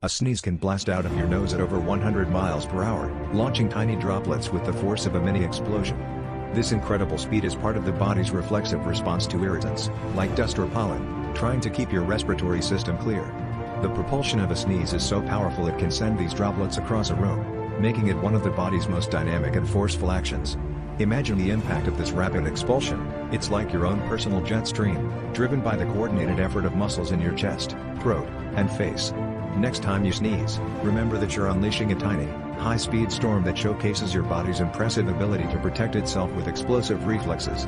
A sneeze can blast out of your nose at over 100 miles per hour, launching tiny droplets with the force of a mini explosion. This incredible speed is part of the body's reflexive response to irritants, like dust or pollen, trying to keep your respiratory system clear. The propulsion of a sneeze is so powerful it can send these droplets across a room, making it one of the body's most dynamic and forceful actions. Imagine the impact of this rapid expulsion. It's like your own personal jet stream, driven by the coordinated effort of muscles in your chest, throat, and face. Next time you sneeze, remember that you're unleashing a tiny, high-speed storm that showcases your body's impressive ability to protect itself with explosive reflexes.